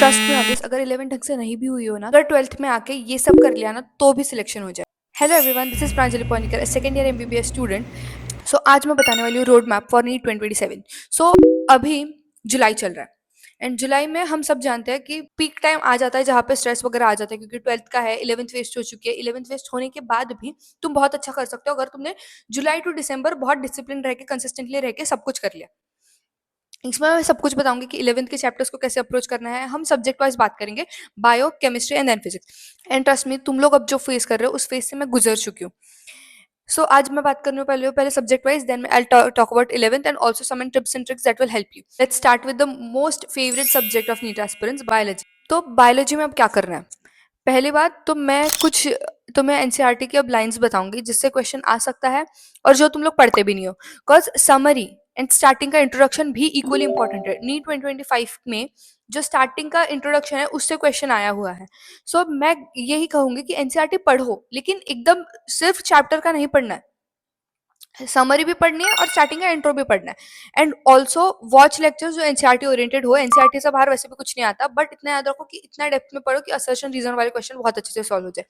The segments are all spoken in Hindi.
ट्रस्ट में ऑन दिस, अगर 11 ढंग से नहीं भी हुई हो ना, अगर 12th में आके ये सब कर लिया ना तो भी सिलेक्शन हो जाए। Hello everyone, this is Pranjali Ponnikar, second year MBBS student. So आज मैं बताने वाली हूँ road map for NEET 2027। So अभी जुलाई चल रहा है एंड जुलाई में हम सब जानते हैं कि पीक टाइम आ जाता है जहाँ पे स्ट्रेस वगैरह आ जाता है, क्योंकि 12th का है, 11th वेस्ट हो चुकी है। 11th वेस्ट होने के बाद भी तुम बहुत अच्छा कर सकते हो अगर तुमने जुलाई टू दिसंबर बहुत डिसिप्लिन रह के, कंसिस्टेंटली रह के सब कुछ कर लिया। इसमें मैं सब कुछ बताऊंगी कि 11th के चैप्टर्स को कैसे अप्रोच करना है। हम सब्जेक्ट वाइज बात करेंगे, bio, chemistry and then physics. And trust me, तुम लोग अब जो फेस कर रहे हो उस फेस से मैं गुजर चुकी हूँ। सो आज मैं बात करने पहले subject wise, then I talk about 11th and also some tips and tricks that will help you. Let's start with the most favourite subject of NEET aspirants, biology. तो बायोलॉजी में अब क्या करना है? पहली बात तो मैं कुछ तुम्हें एनसीईआरटी की अब लाइंस बताऊंगी जिससे क्वेश्चन आ सकता है और जो तुम लोग पढ़ते भी नहीं हो, बिकॉज समरी एंड स्टार्टिंग का इंट्रोडक्शन भी इक्वली इंपॉर्टेंट है। नीट 2025 में जो स्टार्टिंग का इंट्रोडक्शन है उससे क्वेश्चन आया हुआ है। सो मैं यही कहूंगी कि एनसीईआरटी पढ़ो, लेकिन एकदम सिर्फ चैप्टर का नहीं पढ़ना है, समरी भी पढ़नी है और स्टार्टिंग का इंट्रो भी पढ़ना है। एंड ऑल्सो वॉच लेक्चर्स जो एनसीईआरटी ओरिएंटेड हो। एनसीईआरटी से बाहर वैसे भी कुछ नहीं आता, बट इतना याद रखो कि इतना डेप्थ में पढ़ो कि असर्शन रीजन वाले क्वेश्चन बहुत अच्छे से सॉल्व हो जाए।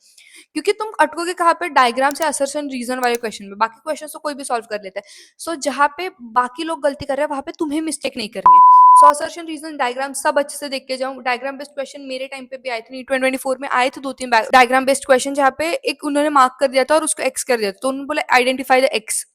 क्योंकि तुम अटकोगे कहाँ पे? डायग्राम से असर्शन रीजन वाले क्वेश्चन में। बाकी क्वेश्चन तो कोई भी सॉल्व कर लेता है। सो जहाँ पे बाकी लोग गलती कर रहे हैं वहां पे तुम्हें मिस्टेक नहीं करनी है। सो असर्शन रीजन डायग्राम सब अच्छे से देख के जाऊँ। डायग्राम बेस्ड क्वेश्चन मेरे टाइम पे भी आए थे, 2024 में आए थे 2-3 डायग्राम बेस्ड क्वेश्चन, जहाँ पे एक उन्होंने मार्क कर दिया था और उसको एक्स कर दिया था, तो उन्होंने बोला आइडेंटिफाई द एक्स।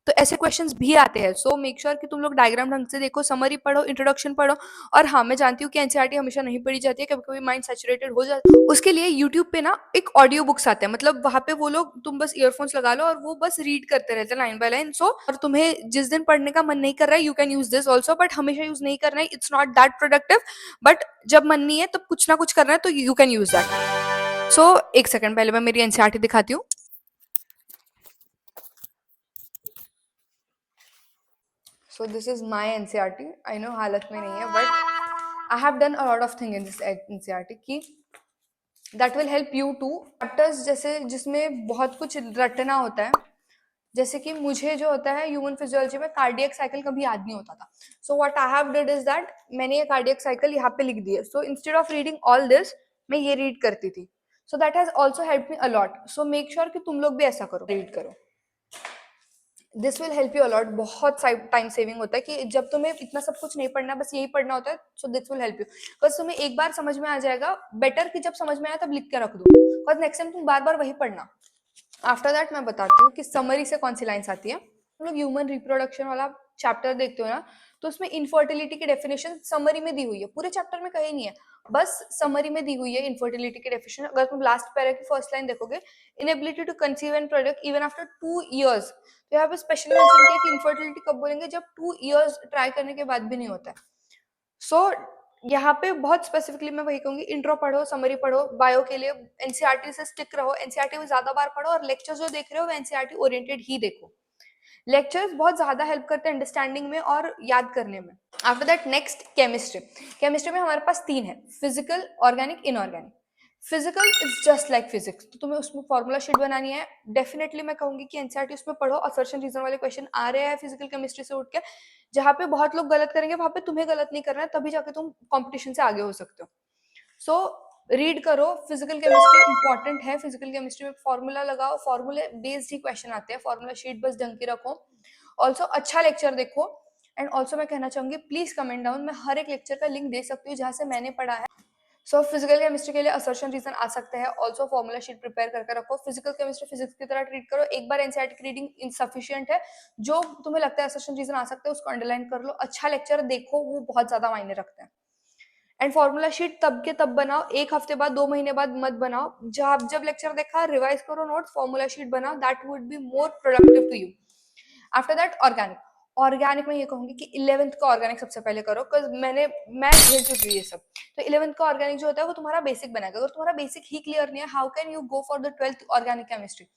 तो ऐसे क्वेश्चंस भी आते हैं। सो मेक श्योर कि तुम लोग डायग्राम ढंग से देखो, समरी पढ़ो, इंट्रोडक्शन पढ़ो। और हाँ, मैं जानती हूँ कि एनसीईआरटी हमेशा नहीं पढ़ी जाती है, कभी कभी माइंड सैचुरेटेड हो जाता है। उसके लिए यूट्यूब पे ना एक ऑडियो बुक्स आते हैं, मतलब वहां पे वो लोग, तुम बस ईयरफोन्स लगा लो और वो बस रीड करते रहते हैं लाइन बाय लाइन। सो और तुम्हें जिस दिन पढ़ने का मन नहीं कर रहा है, you can use this also, but हमेशा यूज नहीं करना है, it's not that productive. But जब मन नहीं है तब कुछ ना कुछ करना है तो यू कैन यूज दैट। सो एक सेकंड, पहले मैं मेरी एनसीईआरटी दिखाती हूँ। So this is my NCERT. I know हालत में नहीं है, but I have done a lot of things in this NCERT कि that will help you too. Chapters जैसे जिसमें बहुत कुछ रटना होता है, जैसे कि मुझे जो होता है ह्यूमन फिजियोलॉजी में कार्डियक साइकिल कभी याद नहीं होता था। So what I have did is that, मैंने ये कार्डियक साइकिल यहाँ पे लिख दी है। So instead of reading all this, मैं ये रीड करती थी। So that has also help me a lot. So make sure कि तुम लोग भी ऐसा करो, रीड करो। This will help you a lot. बहुत टाइम सेविंग होता है कि जब तुम्हें इतना सब कुछ नहीं पढ़ना, बस यही पढ़ना होता है। So this will help you, बस तुम्हें एक बार समझ में आ जाएगा। बेटर कि जब समझ में आया तब लिख के रख दो, बिकॉज नेक्स्ट टाइम तुम बार बार वही पढ़ना। आफ्टर दैट मैं बताती हूँ कि समरी से कौन सी लाइन्स आती है। हम लोग ह्यूमन रिप्रोडक्शन वाला चैप्टर देखते हो ना, तो उसमें इनफर्टिलिटी की डेफिनेशन समरी में दी हुई है, पूरे चैप्टर में कहीं नहीं है, बस समरी में दी हुई है इनफर्टिलिटी की डेफिनेशन। अगर तुम लास्ट पैरा की फर्स्ट लाइन देखोगे, inability to conceive and product even after 2 years, तो यहाँ पे स्पेशली मेंशन किया कि इनफर्टिलिटी कब बोलेंगे, जब 2 years ट्राई करने के बाद भी नहीं होता है। सो यहाँ पे बहुत स्पेसिफिकली मैं वही कहूंगी, इंट्रो पढ़ो, समरी पढ़ो। बायो के लिए एनसीईआरटी से स्टिक रहो, एनसीईआरटी में ज्यादा बार पढ़ो, और लेक्चर्स जो देख रहे हो वो एनसीईआरटी ओरिएंटेड ही देखो। लेक्चर्स बहुत ज्यादा हेल्प करते हैं अंडरस्टैंडिंग में और याद करने में। After that next chemistry. Chemistry में हमारे पास 3 है, physical, organic, inorganic. Physical is just like physics, तो तुम्हें उसमें फॉर्मूला शीट बनानी है। डेफिनेटली मैं कहूंगी कि एनसीईआरटी उसमें पढ़ो, असर्शन रीजन वाले क्वेश्चन आ रहे हैं फिजिकल केमिस्ट्री से उठ के। जहाँ पे बहुत लोग गलत करेंगे वहां पे तुम्हें गलत नहीं करना है, तभी जाके तुम कॉम्पिटिशन से आगे हो सकते हो। सो रीड करो, फिजिकल केमिस्ट्री इंपॉर्टेंट है। फिजिकल केमिस्ट्री में फॉर्मूला लगाओ, फॉर्मूले बेस्ड ही क्वेश्चन आते हैं, फॉर्मूला शीट बस ढंग की रखो। ऑल्सो अच्छा लेक्चर देखो। एंड ऑल्सो मैं कहना चाहूंगी, प्लीज कमेंट डाउन, मैं हर एक लेक्चर का लिंक दे सकती हूँ जहाँ से मैंने पढ़ा है। सो फिजिकल केमिस्ट्री के लिए असर्शन रीजन आ सकते हैं, ऑल्सो फॉर्मूला शीट प्रिपेयर करके रखो। फिजिकल केमिस्ट्री फिजिक्स की तरह ट्रीट करो, एक बार एनसीईआरटी की रीडिंग इनसफिशिएंट है। जो तुम्हें लगता है असर्शन रीजन आ सकते हैं उसको अंडरलाइन कर लो, अच्छा लेक्चर देखो, वो बहुत ज्यादा मायने रखते हैं। एंड फॉर्मूला शीट तब के तब बनाओ, एक हफ्ते बाद, 2 महीने बाद मत बनाओ। जब लेक्चर देखा रिवाइज करो नोट्स, फॉर्मूला शीट बनाओ, that would be more productive to you. After that organic. Organic में ये कहूंगी कि 11th का ऑर्गेनिक सबसे पहले करो, बिकॉज मैं झेल चुकी हूँ ये सब। तो 11th का ऑर्गेनिक जो होता है वो तुम्हारा बेसिक बनाएगा। अगर तुम्हारा बेसिक ही क्लियर नहीं है, how can you go for the 12th organic chemistry.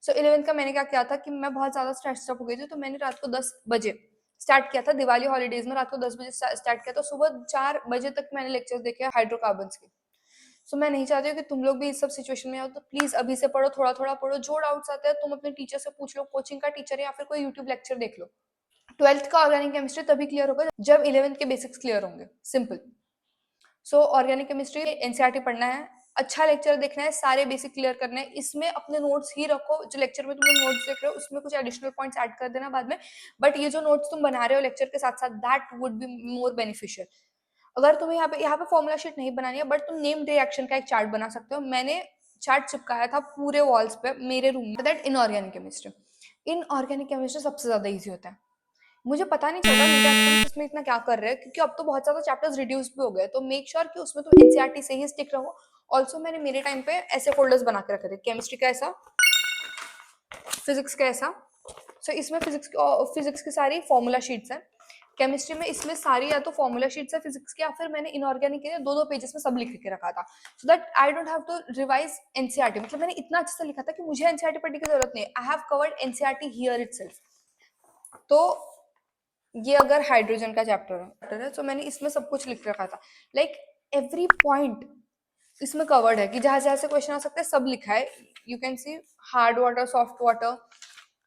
So 11th का मैंने क्या किया था कि मैं बहुत ज्यादा स्ट्रेस हो गई थी, तो मैंने रात को 10 बजे स्टार्ट किया था। दिवाली हॉलीडेज में रात को 10 बजे स्टार्ट किया, तो सुबह 4 बजे तक मैंने लेक्चर्स देखे हाइड्रोकार्बन्स के। सो मैं नहीं चाहती हूँ कि तुम लोग भी इस सब सिचुएशन में आओ, तो प्लीज अभी से पढ़ो, थोड़ा थोड़ा पढ़ो। जो डाउट्स आते हैं तुम अपने टीचर से पूछ लो, कोचिंग का टीचर है या फिर कोई यूट्यूब लेक्चर देख लो। 12th का ऑर्गेनिक केमिस्ट्री तभी क्लियर होगा जब 11th के बेसिक्स क्लियर होंगे, सिंपल। सो ऑर्गेनिक केमिस्ट्री एनसीईआरटी पढ़ना है, अच्छा लेक्चर देखना है, सारे बेसिक क्लियर करने हैं, इसमें अपने नोट्स ही रखो, जो लेक्चर में तुम लोग नोट्स देख रहे हो उसमें कुछ एडिशनल पॉइंट्स ऐड कर देना बाद में, बट ये जो नोट्स तुम बना रहे हो लेक्चर के साथ साथ, that would be more beneficial. अगर तुम्हें यहाँ पे फॉर्मूला शीट नहीं बनानी है, बट तुम नेम रिएक्शन का एक चार्ट बना सकते हो। मैंने चार्ट चिपकाया था पूरे वॉल्स पे मेरे रूम में, that inorganic chemistry. Inorganic chemistry सबसे ज्यादा ईजी होता है। मुझे पता नहीं चलता नीट एस्पिरेंट्स उसमें इतना क्या कर रहे हैं, क्योंकि अब तो बहुत ज्यादा चैप्टर्स रिड्यूस भी हो गए, तो मेक श्योर कि उसमें तुम एनसीईआरटी से ही स्टिक रहो। ऑल्सो मैंने मेरे टाइम पे ऐसे फोल्डर्स बना के रखे थे, केमिस्ट्री का ऐसा, फिजिक्स का ऐसा। सो इसमें फिजिक्स की सारी फॉर्मूला शीट्स हैं, केमिस्ट्री में इसमें सारी या तो फॉर्मूला शीट्स है फिजिक्स की, या फिर मैंने इनऑर्गेनिक के दो दो पेजेस में सब लिख के रखा था, so that I don't have to revise NCERT. मतलब मैंने इतना अच्छे से लिखा था कि मुझे एनसीईआरटी पढ़ने की जरूरत नहीं, I have covered NCERT here itself. तो ये अगर हाइड्रोजन का चैप्टर है तो मैंने इसमें सब कुछ लिख रखा था, लाइक एवरी पॉइंट इसमें कवर्ड है कि जहां जहां से क्वेश्चन आ सकते हैं सब लिखा है। You can see hard water, soft water,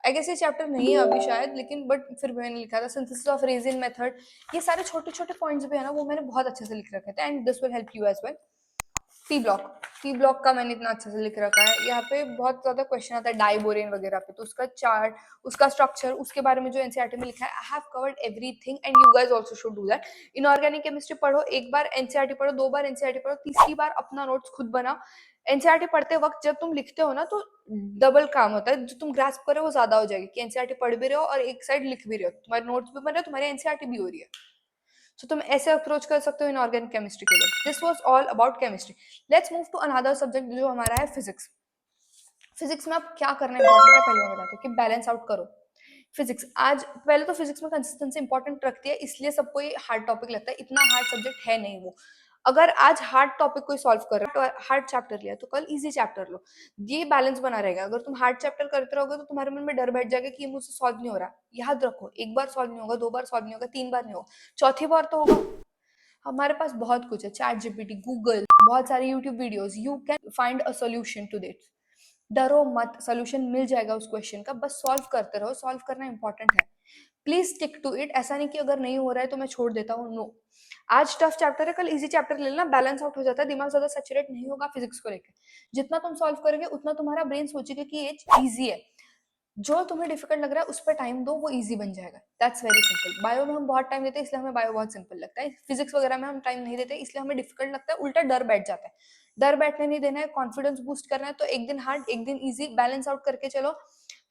I guess ये चैप्टर नहीं है अभी शायद, लेकिन बट फिर भी मैंने लिखा था सिंथेसिस ऑफ रेजिन मेथड। ये सारे छोटे छोटे पॉइंट्स भी है ना, वो मैंने बहुत अच्छे से लिख रखे थे, and this will help you as well. P block का मैंने इतना अच्छे से लिख रखा है, यहाँ पे बहुत ज्यादा क्वेश्चन आता है डाइबोरेन वगैरह पे, तो उसका चार्ट, उसका स्ट्रक्चर, उसके बारे में जो एनसीईआरटी में लिखा है, I have covered everything and you guys also should do that. Inorganic chemistry पढ़ो, एक बार एनसीईआरटी पढ़ो, दो बार एनसीईआरटी पढ़ो, तीसरी बार अपना नोट्स खुद बनाओ। एनसीईआरटी पढ़ते वक्त जब तुम लिखते हो ना, तो डबल काम होता है, जो तुम ग्रास्प कर रहे हो वो ज्यादा हो जाएगी, कि एनसीईआरटी पढ़ भी रहे हो और एक साइड लिख भी रहे हो, तुम्हारे नोट्स भी बन रहे हो, तुम्हारी एनसीईआरटी भी हो रही है। सो तुम ऐसे अप्रोच कर सकते हो इनऑर्गेनिक केमिस्ट्री के लिए। This was all about chemistry. Let's move to another subject जो हमारा है फिजिक्स। फिजिक्स में अब क्या करना इंपॉर्टेंट है पहले मैं बताती हूँ, कि बैलेंस आउट करो। फिजिक्स आज पहले तो फिजिक्स में कंसिस्टेंसी इंपॉर्टेंट रखती है, इसलिए सबको ये हार्ड टॉपिक लगता है, इतना हार्ड सब्जेक्ट है नहीं वो। अगर आज हार्ड टॉपिक कोई सॉल्व कर रहा है तो हार्ड चैप्टर लिया, तो कल इजी चैप्टर लो, ये बैलेंस बना रहेगा। अगर तुम हार्ड चैप्टर करते रहोगे तो तुम्हारे मन में डर बैठ जाएगा कि ये मुझसे सॉल्व नहीं हो रहा। याद रखो, एक बार सॉल्व नहीं होगा, दो बार सॉल्व नहीं होगा, तीन बार नहीं होगा, चौथी बार तो होगा। हमारे पास बहुत कुछ है, चैट जीपीटी, गूगल, बहुत सारे YouTube videos, you can find a solution to that. डरो मत, सोल्यूशन मिल जाएगा उस क्वेश्चन का, बस सॉल्व करते रहो, सॉल्व करना इंपॉर्टेंट है। प्लीज स्टिक टू इट, ऐसा नहीं कि अगर नहीं हो रहा है तो मैं छोड़ देता हूँ, नो। आज टफ चैप्टर है, कल इजी चैप्टर ले लेना, बैलेंस आउट हो जाता है, दिमाग ज्यादा सैचुरेट नहीं होगा फिजिक्स को लेकर। जितना तुम सॉल्व करोगे उतना तुम्हारा ब्रेन सोचेगा कि ये इजी है, जो तुम्हें डिफिकल्ट लग रहा है उस पर टाइम दो, वो इजी बन जाएगा। That's very simple. बायो में हम बहुत टाइम देते हैं इसलिए हमें बायो बहुत सिंपल लगता है, फिजिक्स वगैरह में हम टाइम नहीं देते इसलिए हमें डिफिकल्ट लगता है, उल्टा डर बैठ जाता है। डर बैठने नहीं देना है, कॉन्फिडेंस बूस्ट करना है, तो एक दिन हार्ड एक दिन इजी, बैलेंस आउट करके चलो।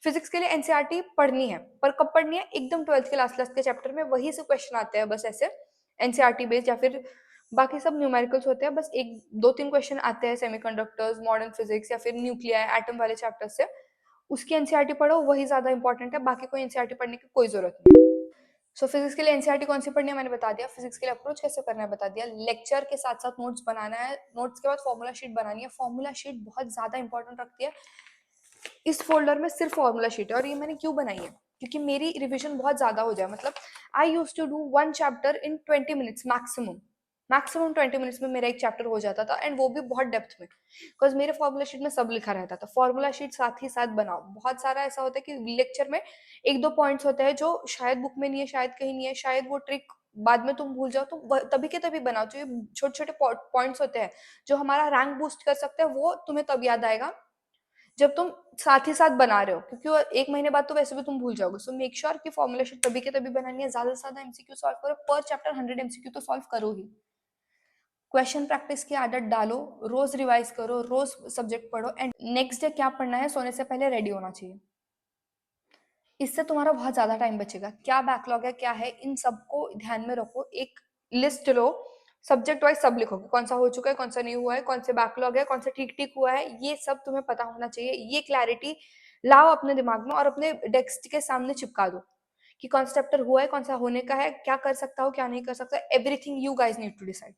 फिजिक्स के लिए एनसीईआरटी पढ़नी है, पर कब पढ़नी है, एकदम 12th के लास्ट लास्ट के चैप्टर में वही से क्वेश्चन आते हैं बस ऐसे, एनसीईआरटी बेस्ड, या फिर बाकी सब न्यूमेरिकल्स होते हैं, बस एक दो तीन क्वेश्चन आते हैं सेमीकंडक्टर्स, मॉडर्न फिजिक्स या फिर न्यूक्लियर एटम वाले चैप्टर से, उसकी एनसीईआरटी पढ़ो, वही ज्यादा इंपॉर्टेंट है, बाकी कोई एनसीईआरटी पढ़ने की कोई जरूरत नहीं। सो फिजिक्स के लिए एनसीईआरटी कौन सी पढ़नी है मैंने बता दिया, फिजिक्स के लिए अप्रोच कैसे करना है बता दिया, लेक्चर के साथ साथ नोट्स बनाना है, नोट्स के बाद फॉर्मूला शीट बनानी है, फॉर्मूला शीट बहुत ज्यादा इंपॉर्टेंट रखती है। इस फोल्डर में सिर्फ फॉर्मूला शीट है, और ये मैंने क्यों बनाई है, क्योंकि मेरी रिविजन बहुत ज्यादा हो जाए, मतलब I use to do one chapter in 20 minutes maximum, maximum 20 minutes में मेरा एक चैप्टर हो जाता था, एंड वो भी बहुत डेप्थ में, बिकॉज मेरे फॉर्मूला शीट में सब लिखा रहता था। फॉर्मूला शीट साथ ही साथ बनाओ, बहुत सारा ऐसा होता है कि लेक्चर में एक दो पॉइंट्स होते हैं जो शायद बुक में नहीं है, शायद कहीं नहीं है, शायद वो ट्रिक बाद में तुम भूल जाओ, तो तभी के तभी बनाओ। जो ये छोटे छोटे पॉइंट्स होते हैं जो हमारा रैंक बूस्ट कर सकते हैं, वो तुम्हें तब याद आएगा जब तुम साथ ही साथ बना रहे हो, क्योंकि वो एक महीने बाद तो वैसे भी तुम भूल जाओगे। सो मेक श्योर कि फॉर्मूला शीट तभी के तभी बनानी है, ज्यादा से ज्यादा एमसीक्यू सॉल्व करो, पर चैप्टर 100 एमसीक्यू तो सॉल्व करो ही। क्वेश्चन प्रैक्टिस की आदत डालो, रोज रिवाइज करो, रोज सब्जेक्ट पढ़ो, एंड नेक्स्ट डे क्या पढ़ना है सोने से पहले रेडी होना चाहिए। इससे तुम्हारा बहुत ज्यादा टाइम बचेगा। क्या बैकलॉग है, क्या है, इन सबको ध्यान में रखो, एक लिस्ट लो, सब्जेक्ट वाइज सब लिखो, कौन सा हो चुका है, कौन सा नहीं हुआ है, कौन से बैकलॉग है, कौन सा ठीक ठीक हुआ है, ये सब तुम्हें पता होना चाहिए। ये क्लैरिटी लाओ अपने दिमाग में और अपने डेस्क के सामने चिपका दो कि कौन सा चैप्टर हुआ है, कौन सा होने का है, क्या कर सकता हो, क्या नहीं कर सकता, everything you guys need to decide.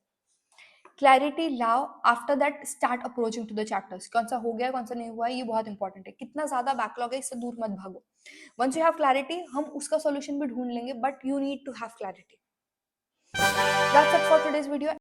Clarity लाओ, after that start approaching to the chapters, कौन सा हो गया कौन सा नहीं हुआ है, ये बहुत इंपॉर्टेंट है। कितना ज्यादा बैकलॉग है इससे दूर मत भागो। वंस यू हैव क्लैरिटी, हम उसका सॉल्यूशन भी ढूंढ लेंगे, but you need to have clarity. That's it for today's video.